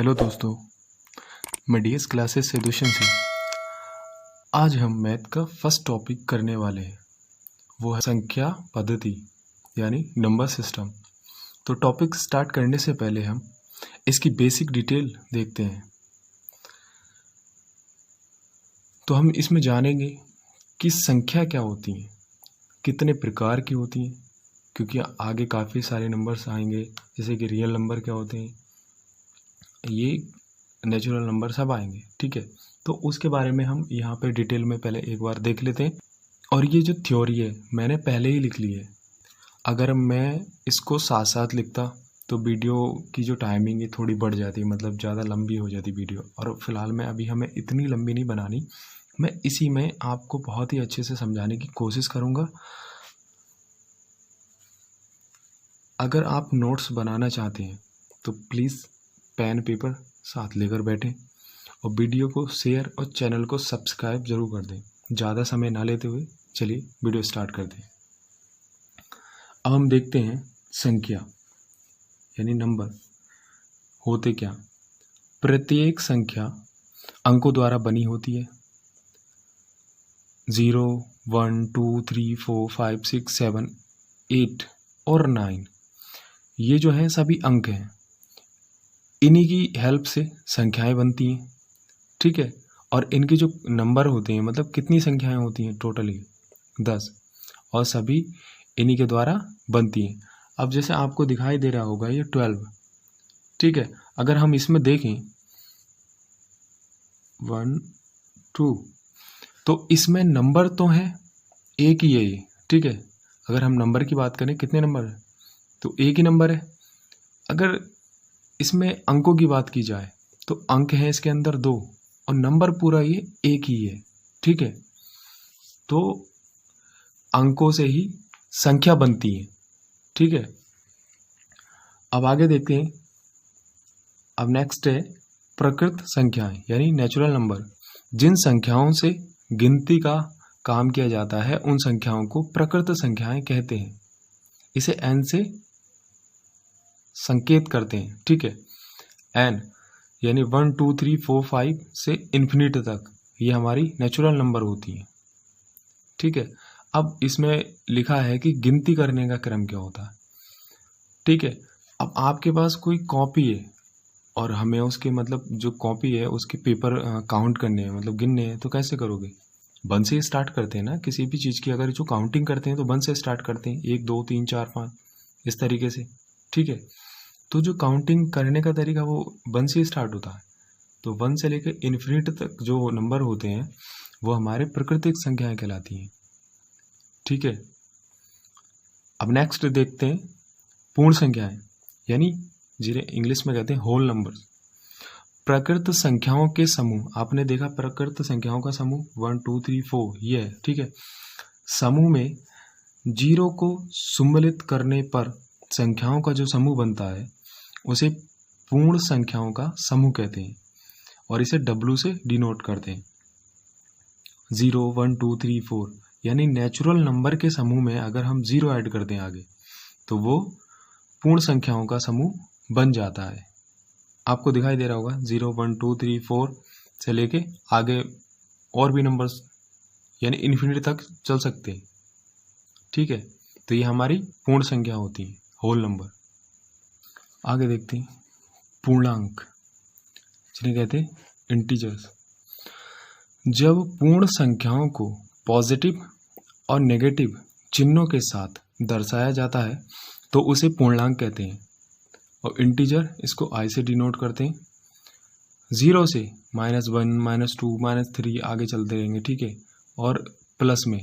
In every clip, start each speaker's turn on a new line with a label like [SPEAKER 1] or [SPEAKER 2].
[SPEAKER 1] Hello दोस्तों, मैं DS classes से दुष्यंत सिंह। आज हम मैथ का फर्स्ट टॉपिक करने वाले हैं, वो है संख्या पद्धति यानी नंबर सिस्टम। तो टॉपिक स्टार्ट करने से पहले हम इसकी बेसिक डिटेल देखते हैं। तो हम इसमें जानेंगे कि संख्या क्या होती है, कितने प्रकार की होती हैं, क्योंकि आगे काफ़ी सारे नंबर्स आएंगे, जैसे कि रियल नंबर क्या होते हैं, ये नेचुरल नंबर सब आएंगे। ठीक है, तो उसके बारे में हम यहाँ पे डिटेल में पहले एक बार देख लेते हैं। और ये जो थ्योरी है मैंने पहले ही लिख ली है। अगर मैं इसको साथ साथ लिखता तो वीडियो की जो टाइमिंग है थोड़ी बढ़ जाती, मतलब ज़्यादा लंबी हो जाती वीडियो। और फिलहाल में अभी हमें इतनी लंबी नहीं बनानी, मैं इसी में आपको बहुत ही अच्छे से समझाने की कोशिश करूँगा। अगर आप नोट्स बनाना चाहते हैं तो प्लीज़ पेन पेपर साथ लेकर बैठें और वीडियो को शेयर और चैनल को सब्सक्राइब जरूर कर दें। ज़्यादा समय ना लेते हुए चलिए वीडियो स्टार्ट करते हैं। अब हम देखते हैं संख्या यानी नंबर होते क्या। प्रत्येक संख्या अंकों द्वारा बनी होती है। 0, 1, 2, 3, 4, 5, 6, 7, 8 और 9 ये जो है सभी अंक हैं। इन्हीं की हेल्प से संख्याएं बनती हैं। ठीक है, और इनके जो नंबर होते हैं, मतलब कितनी संख्याएं होती हैं टोटली 10, और सभी इन्हीं के द्वारा बनती हैं। अब जैसे आपको दिखाई दे रहा होगा ये 12। ठीक है, अगर हम इसमें देखें 1, 2, तो इसमें नंबर तो है एक ही है ये। ठीक है, अगर हम नंबर की बात करें कितने नंबर है तो एक ही नंबर है। अगर इसमें अंकों की बात की जाए तो अंक है इसके अंदर 2 और नंबर पूरा ये एक ही है। ठीक है, तो अंकों से ही संख्या बनती है। ठीक है, अब आगे देखते हैं। अब नेक्स्ट है प्रकृत संख्याएं यानी नेचुरल नंबर। जिन संख्याओं से गिनती का काम किया जाता है उन संख्याओं को प्रकृत संख्याएं कहते हैं। इसे n से संकेत करते हैं। ठीक है, n यानी 1, 2, 3, 4, 5 से इन्फिनिट तक ये हमारी नेचुरल नंबर होती है। ठीक है, अब इसमें लिखा है कि गिनती करने का क्रम क्या होता है। ठीक है, अब आपके पास कोई कॉपी है और हमें उसके मतलब जो कॉपी है उसके पेपर काउंट करने हैं, मतलब गिनने हैं, तो कैसे करोगे? 1 से स्टार्ट करते हैं ना किसी भी चीज़ की। अगर जो काउंटिंग करते हैं तो 1 से स्टार्ट करते हैं, 1, 2, 3, 4, 5 इस तरीके से। ठीक है, तो जो काउंटिंग करने का तरीका वो 1 से स्टार्ट होता है। तो 1 से लेकर इन्फिनिट तक जो नंबर होते हैं वो हमारे प्राकृतिक संख्याएं कहलाती हैं। ठीक है, अब नेक्स्ट देखते हैं पूर्ण संख्याएं यानी जिन्हें इंग्लिश में कहते हैं होल नंबर्स। प्रकृत संख्याओं के समूह, आपने देखा प्रकृत संख्याओं का समूह 1, 2, 3, 4 ये है। ठीक है, समूह में 0 को सम्मिलित करने पर संख्याओं का जो समूह बनता है उसे पूर्ण संख्याओं का समूह कहते हैं और इसे W से डिनोट करते हैं। 0, 1, 2, 3, 4 यानी नेचुरल नंबर के समूह में अगर हम 0 ऐड कर दें आगे तो वो पूर्ण संख्याओं का समूह बन जाता है। आपको दिखाई दे रहा होगा 0, 1, 2, 3, 4 से लेके आगे और भी नंबर्स यानी इन्फिनिटी तक चल सकते हैं। ठीक है, तो ये हमारी पूर्ण संख्या होती है, होल नंबर। आगे देखते हैं पूर्णांक जिन्हें कहते हैं इंटीजर्स। जब पूर्ण संख्याओं को पॉजिटिव और नेगेटिव चिन्हों के साथ दर्शाया जाता है तो उसे पूर्णांक कहते हैं और इंटीजर इसको I से डिनोट करते हैं। 0 से -1, -2, -3 आगे चलते रहेंगे। ठीक है, और प्लस में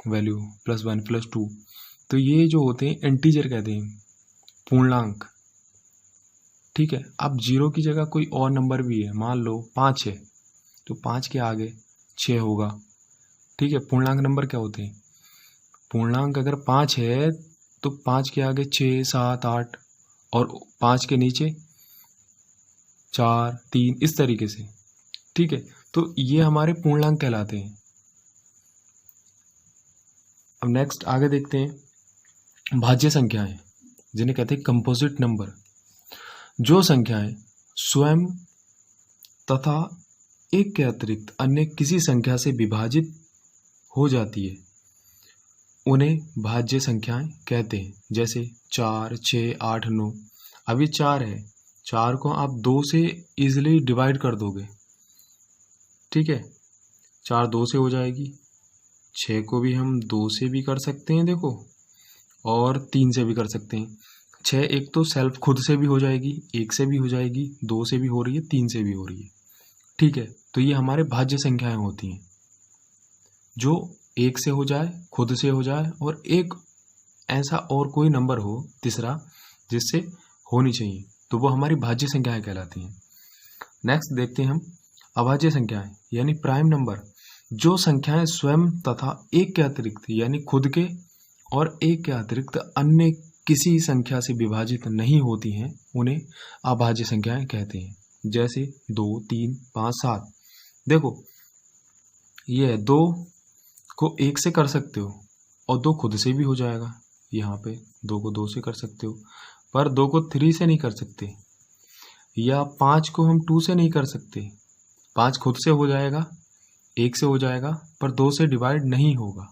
[SPEAKER 1] वैल्यू +1, +2, तो ये जो होते हैं इंटीजर कहते हैं, पूर्णांक। ठीक है, अब 0 की जगह कोई और नंबर भी है, मान लो 5 है तो 5 के आगे 6 होगा। ठीक है, पूर्णांक नंबर क्या होते हैं? पूर्णांक अगर 5 है तो 5 के आगे 6, 7, 8 और 5 के नीचे 4, 3 इस तरीके से। ठीक है, तो ये हमारे पूर्णांक कहलाते हैं। अब नेक्स्ट आगे देखते हैं भाज्य संख्याएं जिन्हें कहते हैं कंपोजिट नंबर। जो संख्याएं स्वयं तथा एक के अतिरिक्त अन्य किसी संख्या से विभाजित हो जाती है उन्हें भाज्य संख्याएं कहते हैं। जैसे 4, 6, 8, 9। अब ये 4 है, 4 को आप 2 से इजीली डिवाइड कर दोगे, ठीक है, 4 2 से हो जाएगी। 6 को भी हम 2 से भी कर सकते हैं देखो, और 3 से भी कर सकते हैं। 6 एक तो सेल्फ खुद से भी हो जाएगी, 1 से भी हो जाएगी, 2 से भी हो रही है, 3 से भी हो रही है, ठीक है। तो ये हमारे भाज्य संख्याएं होती हैं जो 1 से हो जाए, खुद से हो जाए, और एक ऐसा और कोई नंबर हो तीसरा जिससे होनी चाहिए, तो वो हमारी भाज्य संख्याएं कहलाती हैं। नेक्स्ट देखते हैं हम अभाज्य संख्याएं यानी प्राइम नंबर। जो संख्याएं स्वयं तथा एक के अतिरिक्त यानी खुद के और एक के अतिरिक्त अन्य किसी संख्या से विभाजित नहीं होती हैं उन्हें अभाज्य संख्याएं कहते हैं। जैसे 2, 3, 5, 7। देखो ये 2 को 1 से कर सकते हो और 2 खुद से भी हो जाएगा। यहाँ पे 2 को 2 से कर सकते हो, पर 2 को 3 से नहीं कर सकते, या 5 को हम 2 से नहीं कर सकते। 5 खुद से हो जाएगा, 1 से हो जाएगा, पर 2 से डिवाइड नहीं होगा।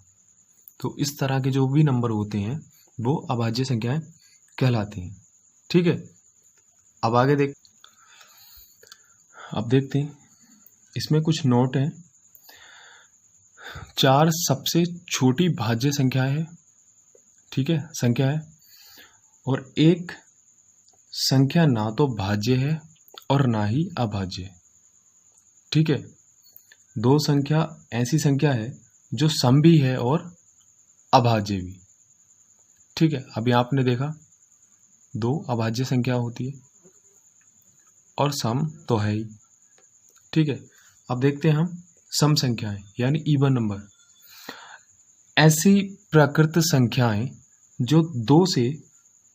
[SPEAKER 1] तो इस तरह के जो भी नंबर होते हैं वो अभाज्य संख्याएं कहलाती हैं, ठीक है। अब आगे अब देखते हैं, इसमें कुछ नोट हैं। 4 सबसे छोटी भाज्य संख्या है, ठीक है, संख्या है, और एक संख्या ना तो भाज्य है और ना ही अभाज्य, ठीक है। 2 संख्या ऐसी संख्या है जो सम भी है और अभाज्य भी, ठीक है। अभी आपने देखा 2 अभाज्य संख्या होती है और सम तो है ही, ठीक है। अब देखते हैं हम सम संख्याएं यानी इवन नंबर। ऐसी प्राकृत संख्याएं जो 2 से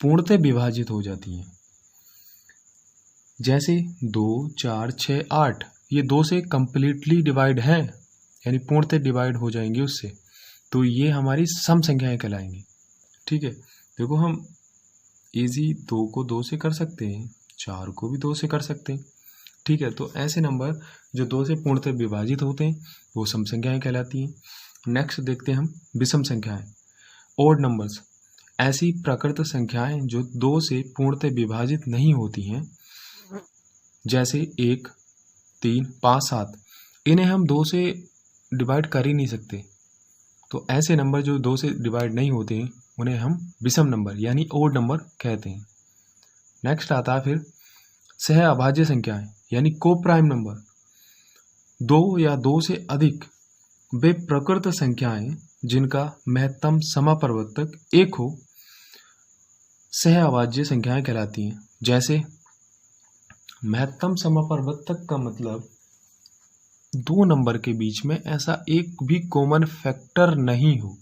[SPEAKER 1] पूर्णतः विभाजित हो जाती हैं। जैसे 2, 4, 6, 8 ये 2 से कंप्लीटली डिवाइड हैं यानी पूर्णतः डिवाइड हो जाएंगे उससे, तो ये हमारी सम संख्याएं कहलाएंगी, ठीक है। देखो हम इजी 2 को 2 से कर सकते हैं, 4 को भी 2 से कर सकते हैं, ठीक है। तो ऐसे नंबर जो 2 से पूर्णतः विभाजित होते हैं वो सम संख्याएं कहलाती हैं। नेक्स्ट देखते हैं हम विषम संख्याएं, ओड नंबर्स। ऐसी प्राकृत संख्याएं जो 2 से पूर्णतः विभाजित नहीं होती हैं, जैसे 1, 3, 5, 7, इन्हें हम 2 से डिवाइड कर ही नहीं सकते। तो ऐसे नंबर जो 2 से डिवाइड नहीं होते हैं उन्हें हम विषम नंबर यानी ओड नंबर कहते हैं। नेक्स्ट आता है फिर सह अभाज्य संख्याएं यानी को प्राइम नंबर। 2 या 2 से अधिक वे प्रकृत संख्याएं जिनका महत्तम समापवर्तक 1 हो सह अभाज्य संख्याएं कहलाती हैं। जैसे महत्तम समापवर्तक का मतलब 2 नंबर के बीच में ऐसा एक भी कॉमन फैक्टर नहीं हो,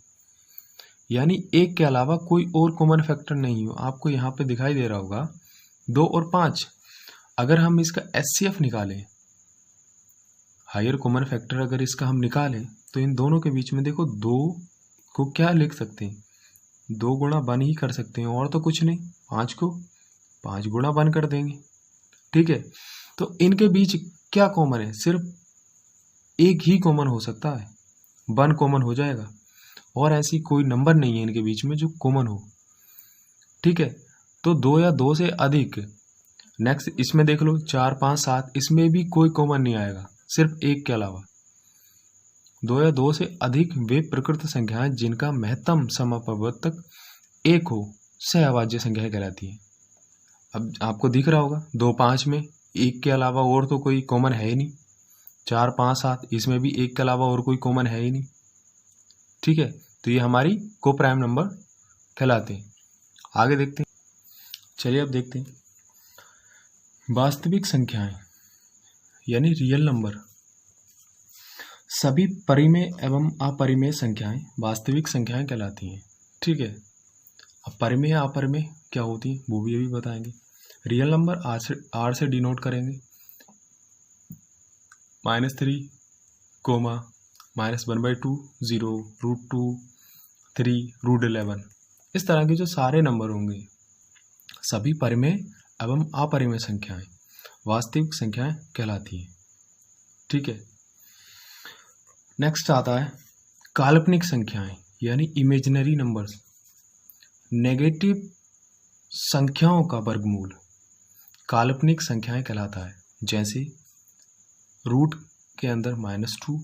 [SPEAKER 1] यानी 1 के अलावा कोई और कॉमन फैक्टर नहीं हो। आपको यहाँ पे दिखाई दे रहा होगा 2 और 5। अगर हम इसका HCF निकालें, हायर कॉमन फैक्टर अगर इसका हम निकालें, तो इन दोनों के बीच में देखो 2 को क्या लिख सकते हैं, 2 गुणा 1 ही कर सकते हैं और तो कुछ नहीं। 5 को 5 गुणा 1 कर देंगे, ठीक है। तो इनके बीच क्या कॉमन है, सिर्फ एक ही कॉमन हो सकता है, 1 कॉमन हो जाएगा, और ऐसी कोई नंबर नहीं है इनके बीच में जो कॉमन हो, ठीक है। तो 2 या 2 से अधिक। नेक्स्ट इसमें देख लो 4, 5, 7, इसमें भी कोई कॉमन नहीं आएगा सिर्फ 1 के अलावा। 2 या 2 से अधिक वे प्रकृत संख्याएं जिनका महत्तम समापवर्तक 1 हो सह अभाज्य संख्याएं कहलाती हैं। अब आपको दिख रहा होगा 2, 5 में 1 के अलावा और तो कोई कॉमन है ही नहीं। 4, 5, 7 इसमें भी 1 के अलावा और कोई कॉमन है ही नहीं, ठीक है। तो ये हमारी को प्राइम नंबर कहलाते हैं। आगे देखते हैं, चलिए अब देखते हैं वास्तविक संख्याएं यानी रियल नंबर। सभी परिमेय एवं अपरिमेय संख्याएं वास्तविक संख्याएं कहलाती हैं, ठीक है। अब परिमेय अपरिमेय क्या होती है वो भी अभी बताएंगे। रियल नंबर R से डिनोट करेंगे, -3, -1/2, 0, √2, 3, √11। इस तरह के जो सारे नंबर होंगे सभी परिमेय एवं अपरिमेय संख्याएं वास्तविक संख्याएं कहलाती हैं। ठीक है, नेक्स्ट आता है काल्पनिक संख्याएं यानी इमेजिनरी नंबर्स। नेगेटिव संख्याओं का वर्गमूल काल्पनिक संख्याएं कहलाता है। जैसे रूट के अंदर -2,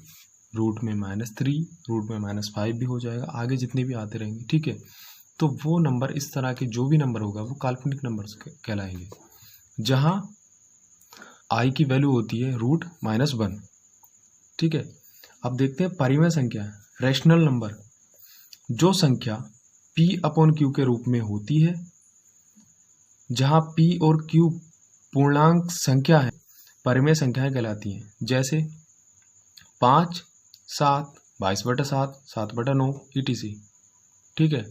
[SPEAKER 1] रूट में -3, रूट में -5 भी हो जाएगा, आगे जितने भी आते रहेंगे। ठीक है, तो वो नंबर, इस तरह के जो भी नंबर होगा वो काल्पनिक नंबर कहलाएंगे, जहां आई की वैल्यू होती है √-1। ठीक है, अब देखते हैं परिमेय संख्या, रैशनल नंबर। जो संख्या P/Q के रूप में होती है, जहां P और Q पूर्णांक संख्या है, परिमेय संख्याएं कहलाती हैं। जैसे 5, 7, 22/7, 7/9 etc। ठीक है,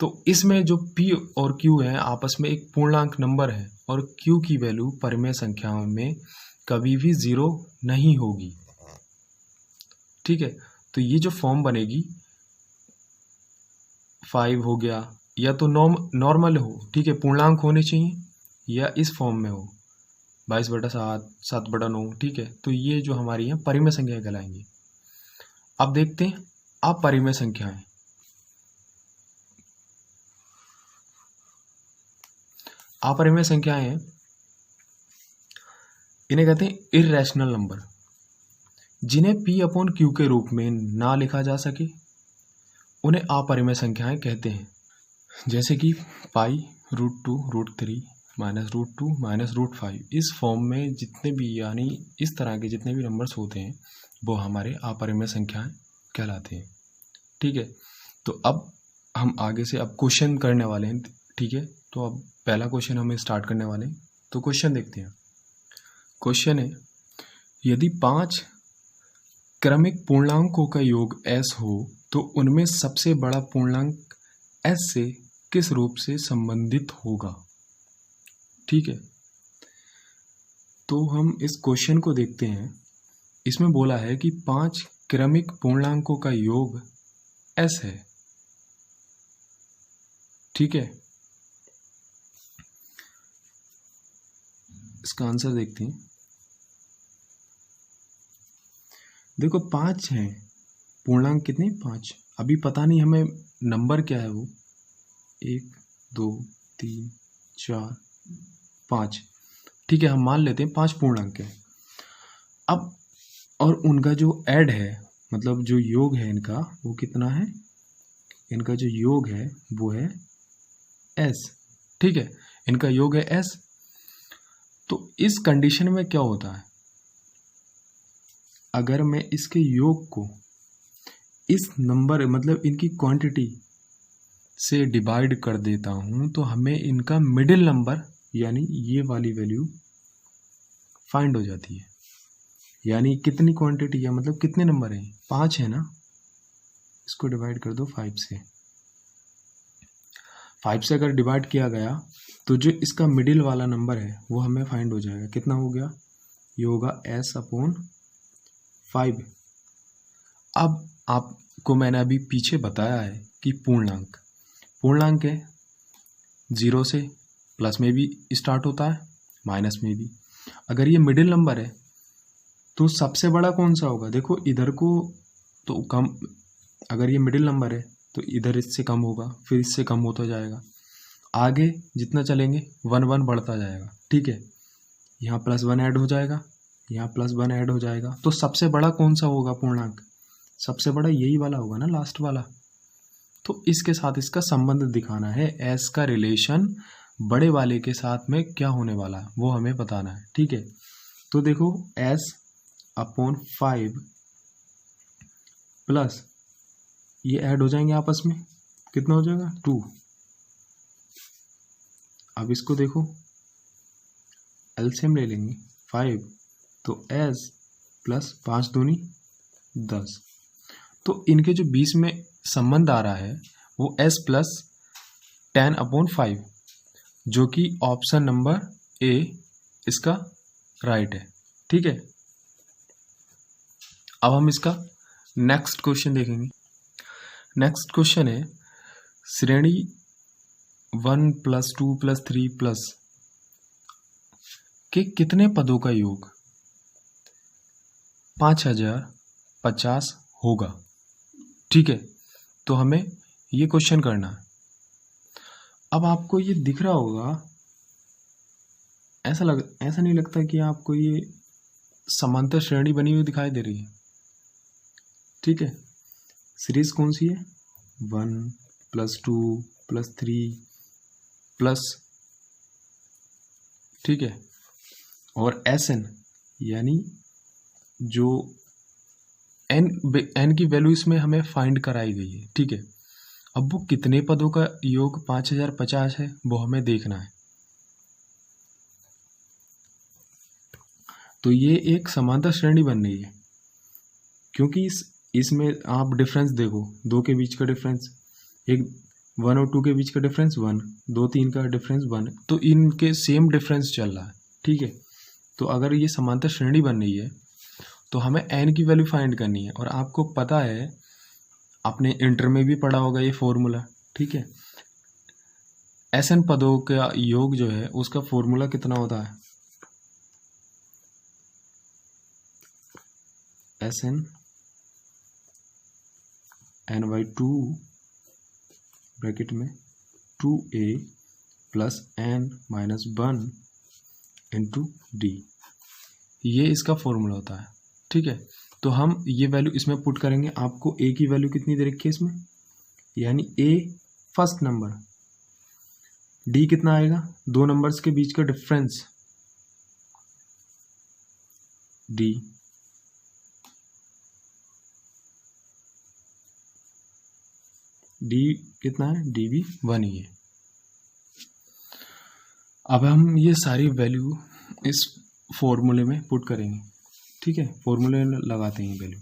[SPEAKER 1] तो इसमें जो P और Q है आपस में एक पूर्णांक नंबर है और Q की वैल्यू परिमेय संख्याओं में कभी भी 0 नहीं होगी। ठीक है, तो ये जो फॉर्म बनेगी 5 हो गया, या तो नॉर्मल हो, ठीक है, पूर्णांक होने चाहिए, या इस फॉर्म में हो 22/7, 7/9। ठीक है, तो ये जो हमारी है परिमेय संख्याएं कहलाएंगी। अब देखते हैं अपरिमेय संख्याएं। अपरिमेय संख्याएं हैं, इन्हें कहते हैं इर्रेशनल नंबर, जिन्हें P/Q के रूप में ना लिखा जा सके उन्हें अपरिमेय संख्याएं कहते हैं। जैसे कि पाई, √2, √3, -√2, -√5, इस फॉर्म में जितने भी, यानी इस तरह के जितने भी नंबर्स होते हैं वो हमारे अपरिमेय संख्याएं कहलाते हैं। ठीक है, तो अब हम आगे से अब क्वेश्चन करने वाले हैं। ठीक है, तो अब पहला क्वेश्चन हम स्टार्ट करने वाले हैं, तो क्वेश्चन देखते हैं। क्वेश्चन है, यदि 5 क्रमिक पूर्णांकों का योग s हो तो उनमें सबसे बड़ा पूर्णांक s से किस रूप से संबंधित होगा। ठीक है, तो हम इस क्वेश्चन को देखते हैं। इसमें बोला है कि 5 क्रमिक पूर्णांकों का योग s है। ठीक है, इसका आंसर देखते हैं। देखो 5 हैं, पूर्णांक कितने, 5। अभी पता नहीं हमें नंबर क्या है, वो 1, 2, 3, 4, 5। ठीक है, हम मान लेते हैं 5 पूर्णांक है। अब और उनका जो ऐड है, मतलब जो योग है इनका, वो कितना है, इनका जो योग है वो है s। ठीक है, इनका योग है s। तो इस कंडीशन में क्या होता है, अगर मैं इसके योग को इस नंबर, मतलब इनकी क्वांटिटी से डिवाइड कर देता हूं, तो हमें इनका मिडिल नंबर यानी ये वाली वैल्यू फाइंड हो जाती है। यानी कितनी क्वांटिटी है, मतलब कितने नंबर हैं, 5 है ना, इसको डिवाइड कर दो 5 से। 5 से अगर डिवाइड किया गया तो जो इसका मिडिल वाला नंबर है वो हमें फाइंड हो जाएगा। कितना हो गया, ये होगा s/5। अब आपको मैंने अभी पीछे बताया है कि पूर्णांक है, 0 से, प्लस में भी स्टार्ट होता है, माइनस में भी। अगर ये मिडिल नंबर है तो सबसे बड़ा कौन सा होगा, देखो इधर को तो कम, अगर ये मिडिल नंबर है तो इधर इससे कम होगा, फिर इससे कम होता जाएगा, आगे जितना चलेंगे 1 1 बढ़ता जाएगा। ठीक है, यहाँ +1 ऐड हो जाएगा, यहाँ +1 ऐड हो जाएगा, तो सबसे बड़ा कौन सा होगा पूर्णांक, सबसे बड़ा यही वाला होगा ना, लास्ट वाला। तो इसके साथ इसका संबंध दिखाना है, s का रिलेशन बड़े वाले के साथ में क्या होने वाला है वो हमें बताना है। ठीक है, तो देखो s/5 प्लस ये ऐड हो जाएंगे आपस में, कितना हो जाएगा 2। अब इसको देखो, एलसीएम ले लेंगे 5, तो s + 5 दूनी 10। तो इनके जो बीच में संबंध आ रहा है वो s + 10/5, जो कि ऑप्शन नंबर ए इसका राइट है। ठीक है, अब हम इसका नेक्स्ट क्वेश्चन देखेंगे। नेक्स्ट क्वेश्चन है, श्रेणी 1 + 2 + 3 + कि कितने पदों का योग 5050 होगा। ठीक है, तो हमें ये क्वेश्चन करना है। अब आपको ये दिख रहा होगा, ऐसा नहीं लगता कि आपको ये समांतर श्रेणी बनी हुई दिखाई दे रही है। ठीक है, सीरीज कौन सी है, 1 + 2 + 3 प्लस, ठीक है, और SN यानी जो n की वैल्यू इसमें हमें फाइंड कराई गई है। ठीक है, अब वो कितने पदों का योग 5050 है वो हमें देखना है। तो ये एक समांतर श्रेणी बन रही है, क्योंकि इसमें आप डिफरेंस देखो, 2 के बीच का डिफरेंस, एक 1 और 2 के बीच का डिफरेंस 1, 2 3 का डिफरेंस 1, तो इनके सेम डिफरेंस चल रहा है। ठीक है, तो अगर ये समांतर श्रेणी बन रही है तो हमें n की वैल्यू फाइंड करनी है। और आपको पता है, आपने इंटर में भी पढ़ा होगा ये फॉर्मूला। ठीक है, SN पदों का योग जो है उसका फॉर्मूला कितना होता है, SN n/2 ब्रैकेट में 2a + n-1 × d, ये इसका फॉर्मूला होता है। ठीक है, तो हम ये वैल्यू इसमें पुट करेंगे। आपको a की वैल्यू कितनी दे रखी है इसमें, यानी a फर्स्ट नंबर, d कितना आएगा, 2 नंबर्स के बीच का डिफरेंस d, d कितना है, d भी 1 ही है। अब हम ये सारी वैल्यू इस फॉर्मूले में पुट करेंगे। ठीक है, फॉर्मूले लगाते हैं वैल्यू।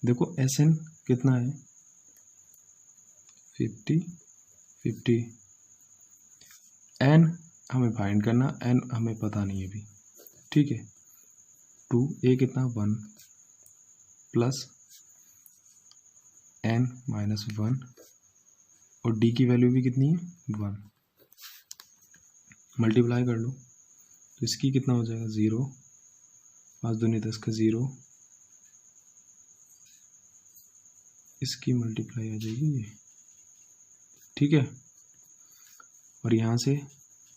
[SPEAKER 1] देखो SN कितना है, 50 n हमें फाइंड करना, n हमें पता नहीं है अभी। ठीक है, 2a कितना 1 + n-1, और d की वैल्यू भी कितनी है 1, मल्टीप्लाई कर लो तो इसकी कितना हो जाएगा 0, 5 दूनी 10 का 0, इसकी मल्टीप्लाई आ जाएगी ये। ठीक है, और यहाँ से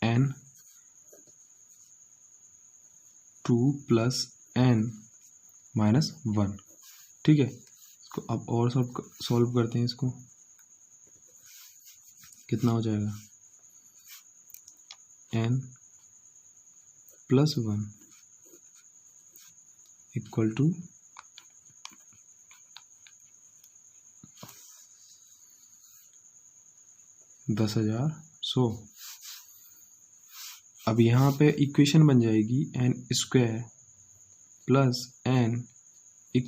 [SPEAKER 1] n2 + n-1। ठीक है, इसको अब और सॉल्व करते हैं। इसको कितना हो जाएगा, n + 1 = 10,100। अब यहाँ पे इक्वेशन बन जाएगी n² + n =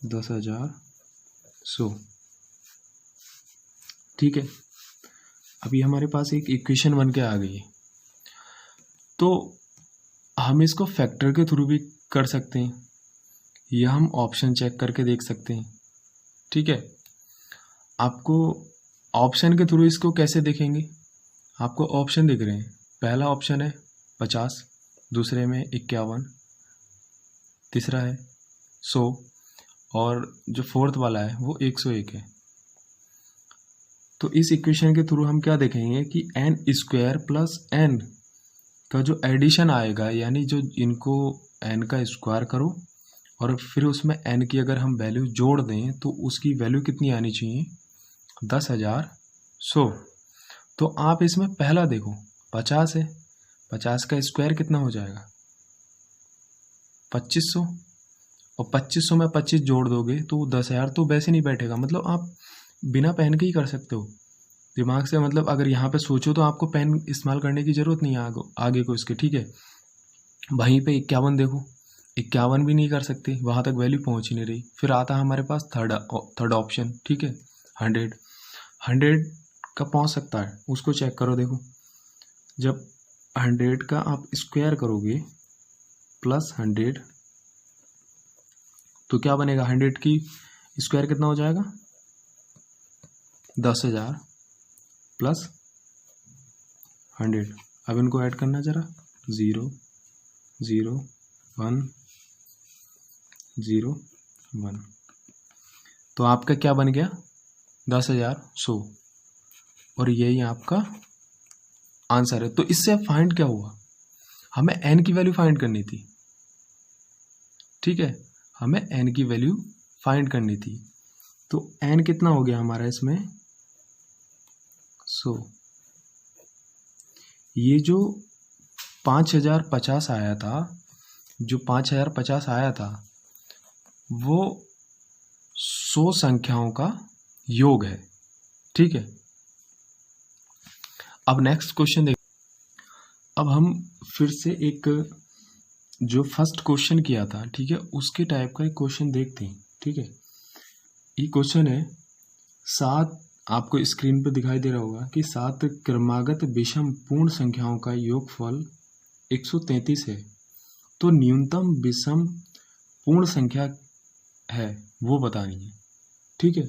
[SPEAKER 1] 10,100। ठीक है, अभी हमारे पास एक इक्वेशन बन के आ गई है। तो हम इसको फैक्टर के थ्रू भी कर सकते हैं, या हम ऑप्शन चेक करके देख सकते हैं। ठीक है, आपको ऑप्शन के थ्रू इसको कैसे देखेंगे, आपको ऑप्शन दिख रहे हैं। पहला ऑप्शन है 50, दूसरे में 51, तीसरा है 100, और जो फोर्थ वाला है वो 101 है। तो इस इक्वेशन के थ्रू हम क्या देखेंगे कि n² + n का जो एडिशन आएगा, यानी जो इनको n का स्क्वायर करो और फिर उसमें n की अगर हम वैल्यू जोड़ दें तो उसकी वैल्यू कितनी आनी चाहिए, 10,100। तो आप इसमें पहला देखो 50 है, 50 का स्क्वायर कितना हो जाएगा 2500, और 2500 में 25 जोड़ दोगे तो 10,000 तो वैसे नहीं बैठेगा। मतलब आप बिना पेन के ही कर सकते हो दिमाग से, मतलब अगर यहाँ पे सोचो तो आपको पेन इस्तेमाल करने की ज़रूरत नहीं है आगे को इसके। ठीक है, वहीं पे 51 देखो, 51 भी नहीं कर सकते, वहाँ तक वैल्यू पहुँच ही नहीं रही। फिर आता है हमारे पास थर्ड ऑप्शन। ठीक है, 100 का पहुँच सकता है, उसको चेक करो। देखो जब 100 का आप स्क्वायर करोगे +100 तो क्या बनेगा, 100 की स्क्वायर कितना हो जाएगा 10,000 + 100। अब इनको ऐड करना जरा, 0 0 1 0 1, तो आपका क्या बन गया 10,100, और यही आपका आंसर है। तो इससे फाइंड क्या हुआ, हमें n की वैल्यू फाइंड करनी थी, ठीक है, हमें n की वैल्यू फाइंड करनी थी। तो n कितना हो गया हमारा इसमें 100, ये जो 5050 आया था, जो 5050 आया था वो 100 संख्याओं का योग है, ठीक है। अब नेक्स्ट क्वेश्चन देख, अब हम फिर से एक जो फर्स्ट क्वेश्चन किया था, ठीक है, उसके टाइप का एक क्वेश्चन देखते हैं, ठीक है। ये क्वेश्चन है 7, आपको स्क्रीन पर दिखाई दे रहा होगा कि 7 क्रमागत विषम पूर्ण संख्याओं का योगफल 133 है, तो न्यूनतम विषम पूर्ण संख्या है वो बतानी है, ठीक है।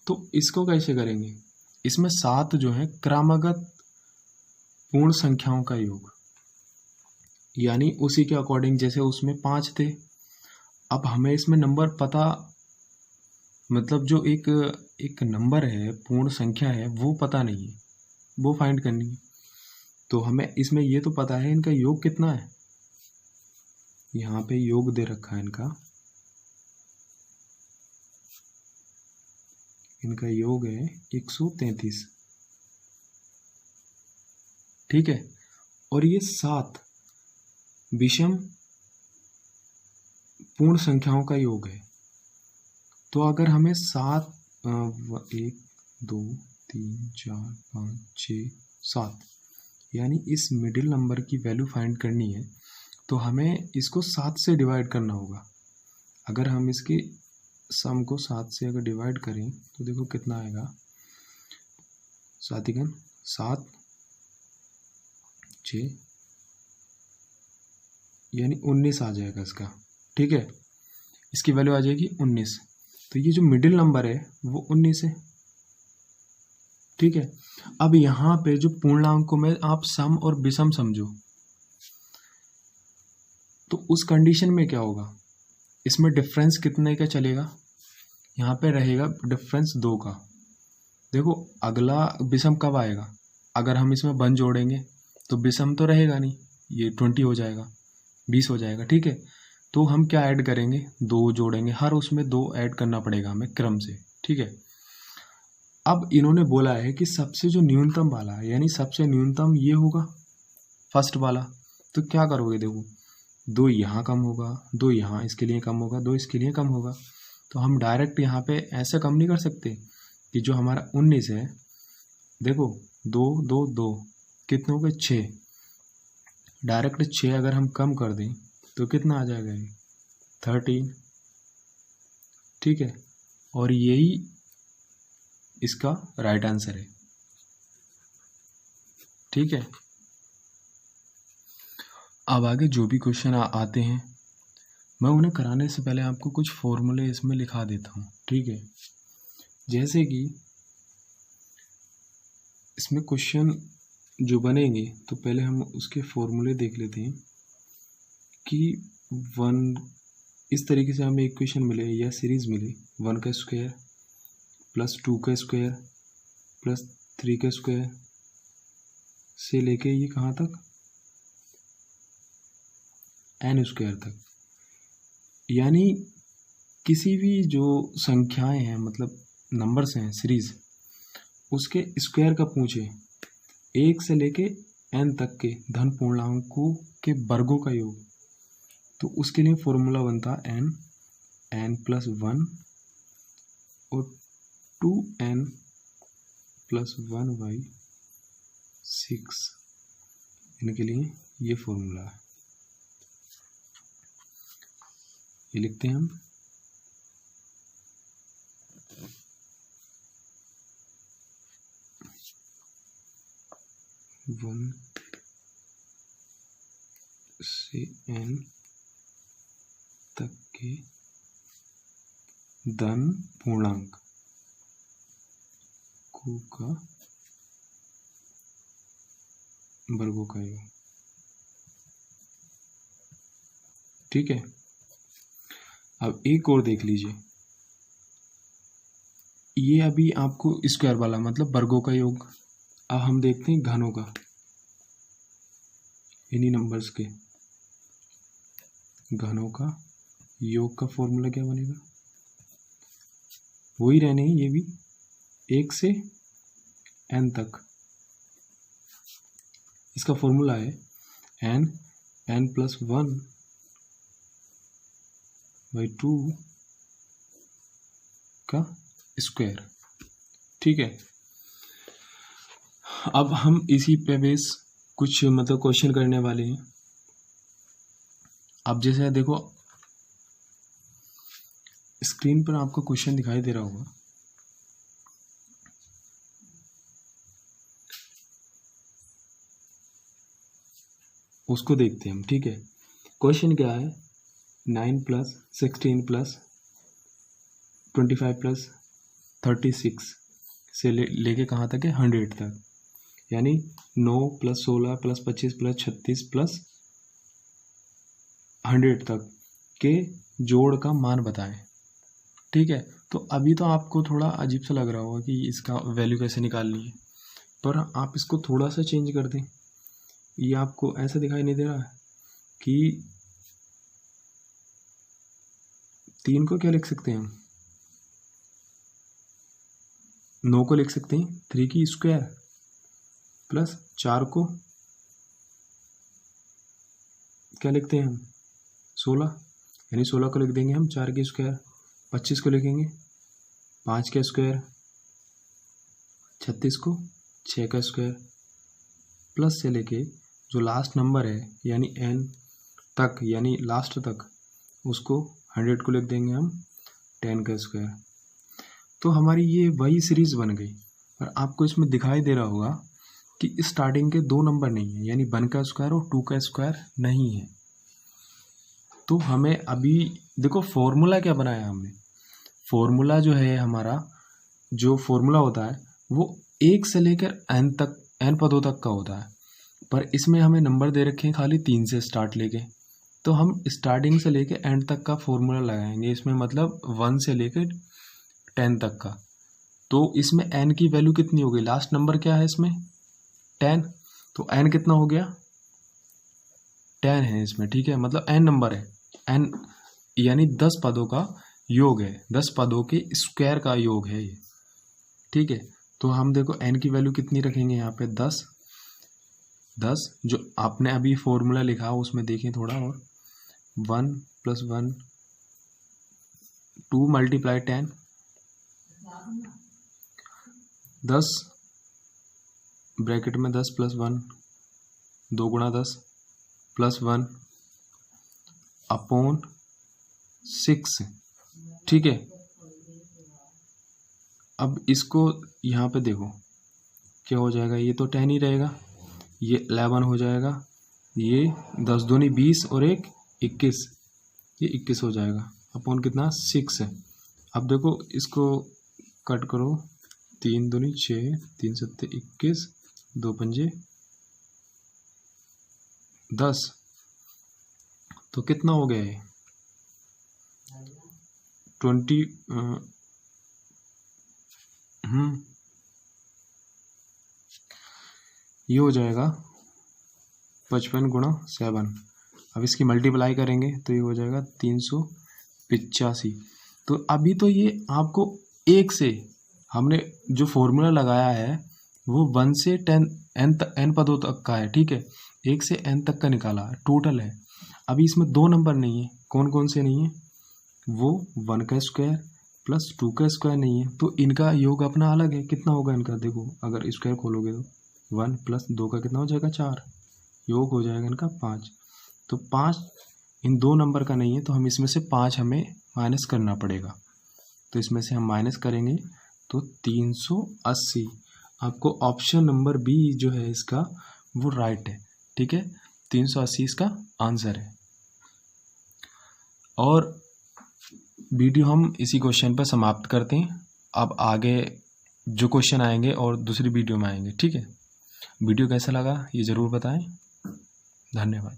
[SPEAKER 1] तो इसको कैसे करेंगे, इसमें 7 जो है क्रमागत पूर्ण संख्याओं का योग, यानी उसी के अकॉर्डिंग, जैसे उसमें 5 थे, अब हमें इसमें नंबर पता, मतलब जो एक नंबर है, पूर्ण संख्या है, वो पता नहीं है, वो फाइंड करनी है। तो हमें इसमें ये तो पता है इनका योग कितना है, यहाँ पे योग दे रखा है इनका योग है 133, ठीक है, और ये 7 विषम पूर्ण संख्याओं का योग है। तो अगर हमें 7 1 2 3 4 5 6 7, यानी इस मिडिल नंबर की वैल्यू फाइंड करनी है, तो हमें इसको 7 से डिवाइड करना होगा। अगर हम इसके सम को 7 से अगर डिवाइड करें तो देखो कितना आएगा, साथीगण 7 6 यानी 19 आ जाएगा इसका, ठीक है, इसकी वैल्यू आ जाएगी 19। तो ये जो मिडिल नंबर है वो 19 है, ठीक है। अब यहाँ पे जो पूर्णांकों में आप सम और विषम समझो, तो उस कंडीशन में क्या होगा, इसमें डिफरेंस कितने का चलेगा, यहाँ पे रहेगा डिफरेंस 2 का। देखो अगला विषम कब आएगा, अगर हम इसमें 1 जोड़ेंगे तो विषम तो रहेगा नहीं, ये 20 हो जाएगा, 20 हो जाएगा, ठीक है। तो हम क्या ऐड करेंगे, 2 जोड़ेंगे, हर उसमें 2 ऐड करना पड़ेगा हमें क्रम से, ठीक है। अब इन्होंने बोला है कि सबसे जो न्यूनतम वाला है, यानी सबसे न्यूनतम ये होगा फर्स्ट वाला, तो क्या करोगे, देखो 2 यहाँ कम होगा, 2 यहाँ इसके लिए कम होगा, 2 इसके लिए कम होगा। तो हम डायरेक्ट यहाँ पे ऐसे कम नहीं कर सकते कि जो हमारा 19 है, देखो 2 2 2 कितने हो गए 6, डायरेक्ट 6 अगर हम कम कर दें तो कितना आ जाएगा, ये 13, ठीक है, और यही इसका राइट आंसर है, ठीक है। अब आगे जो भी क्वेश्चन आते हैं, मैं उन्हें कराने से पहले आपको कुछ फॉर्मूले इसमें लिखा देता हूँ, ठीक है। जैसे कि इसमें क्वेश्चन जो बनेंगे, तो पहले हम उसके फॉर्मूले देख लेते हैं कि 1, इस तरीके से हमें इक्वेशन मिले या सीरीज मिले, 1 का स्क्वायर प्लस 2 का स्क्वायर प्लस 3 का स्क्वायर से लेके ये कहाँ तक, n स्क्वायर तक, यानी किसी भी जो संख्याएं हैं, मतलब नंबर्स हैं सीरीज, उसके स्क्वायर का पूछे, 1 से लेके n तक के धन पूर्णांकों के वर्गों का योग, तो उसके लिए फॉर्मूला बनता n प्लस 1 और 2n प्लस 1/6, इनके लिए ये फॉर्मूला है, ये लिखते हैं हम। वन से n तक के धन पूर्णांक का वर्गों का योग। ठीक है, अब एक और देख लीजिए, ये अभी आपको स्क्वायर वाला मतलब वर्गों का योग। अब हम देखते हैं घनों का, इन्हीं नंबर्स के घनों का योग का फॉर्मूला क्या बनेगा, वही रहने हैं ये भी, 1 से n तक। इसका फॉर्मूला है n+1/2 का स्क्वायर। ठीक है, अब हम इसी पे बेस कुछ मतलब क्वेश्चन करने वाले हैं। अब जैसे देखो स्क्रीन पर आपको क्वेश्चन दिखाई दे रहा होगा, उसको देखते हैं हम। ठीक है, क्वेश्चन क्या है, 9 + 16 + 25 + 36 से लेके कहाँ तक है, 100 तक, यानी 9 + 16 + 25 + 36 + 100 तक के जोड़ का मान बताएं। ठीक है, तो अभी तो आपको थोड़ा अजीब सा लग रहा होगा कि इसका वैल्यू कैसे निकालनी है, पर आप इसको थोड़ा सा चेंज कर दें। ये आपको ऐसा दिखाई नहीं दे रहा है कि 3 को क्या लिख सकते हैं हम, 9 को लिख सकते हैं 3 की स्क्वायर, प्लस 4 को क्या लिखते हैं हम, 16, यानी 16 को लिख देंगे हम 4 की स्क्वायर, 25 को लिखेंगे 5 का स्क्वायर, 36 को 6 का स्क्वायर, प्लस से लेके जो लास्ट नंबर है यानी n तक, यानी लास्ट तक, उसको 100 को लिख देंगे हम 10 का स्क्वायर। तो हमारी ये वही सीरीज बन गई। पर आपको इसमें दिखाई दे रहा होगा कि स्टार्टिंग के 2 नंबर नहीं है, यानी 1 का स्क्वायर और 2 का स्क्वायर नहीं है। तो हमें अभी देखो फॉर्मूला क्या बनाया हमने, फॉर्मूला जो है हमारा, जो फॉर्मूला होता है वो 1 से लेकर n तक, n पदों तक का होता है, पर इसमें हमें नंबर दे रखे हैं खाली 3 से स्टार्ट लेके। तो हम स्टार्टिंग से लेके एंड तक का फॉर्मूला लगाएंगे इसमें, मतलब 1 से लेकर 10 तक का। तो इसमें n की वैल्यू कितनी हो गई, लास्ट नंबर क्या है इसमें 10, तो n कितना हो गया 10 है इसमें। ठीक है, मतलब n नंबर है, n यानी 10 पदों का योग है, 10 पदों के स्क्वायर का योग है ये। ठीक है, तो हम देखो n की वैल्यू कितनी रखेंगे यहाँ पे 10, जो आपने अभी फॉर्मूला लिखा उसमें देखें थोड़ा और, 1 + 1 2 × 10, 10 ब्रैकेट में 10 + 1 2 × 10 + 1 अपॉन 6। ठीक है, अब इसको यहाँ पे देखो क्या हो जाएगा, ये तो 10 ही रहेगा, ये 11 हो जाएगा, ये 10 दूनी 20 और 1 21, ये 21 हो जाएगा, अपॉन कितना 6 है। अब देखो इसको कट करो, 3 दूनी 6, 3 7 21, 2 पंजे 10, तो कितना हो गया है 20, ये हो जाएगा 55 × 7। अब इसकी मल्टीप्लाई करेंगे तो ये हो जाएगा 385। तो अभी तो ये आपको 1 से, हमने जो फॉर्मूला लगाया है वो 1 से 10 n पदों तक का है। ठीक है, 1 से n तक का निकाला टोटल है। अभी इसमें 2 नंबर नहीं है, कौन कौन से नहीं है, वो 1 का स्क्वायर प्लस 2 का स्क्वायर नहीं है, तो इनका योग अपना अलग है। कितना होगा इनका, देखो अगर स्क्वायर खोलोगे तो 1 + 2 का कितना हो जाएगा 4, योग हो जाएगा इनका 5। तो 5 इन 2 नंबर का नहीं है, तो हम इसमें से 5 हमें माइनस करना पड़ेगा। तो इसमें से हम माइनस करेंगे तो 380। आपको ऑप्शन नंबर बी जो है इसका वो राइट है। ठीक है, 380 इसका आंसर है। और वीडियो हम इसी क्वेश्चन पर समाप्त करते हैं। अब आगे जो क्वेश्चन आएंगे और दूसरी वीडियो में आएंगे। ठीक है। वीडियो कैसा लगा ये ज़रूर बताएं। धन्यवाद।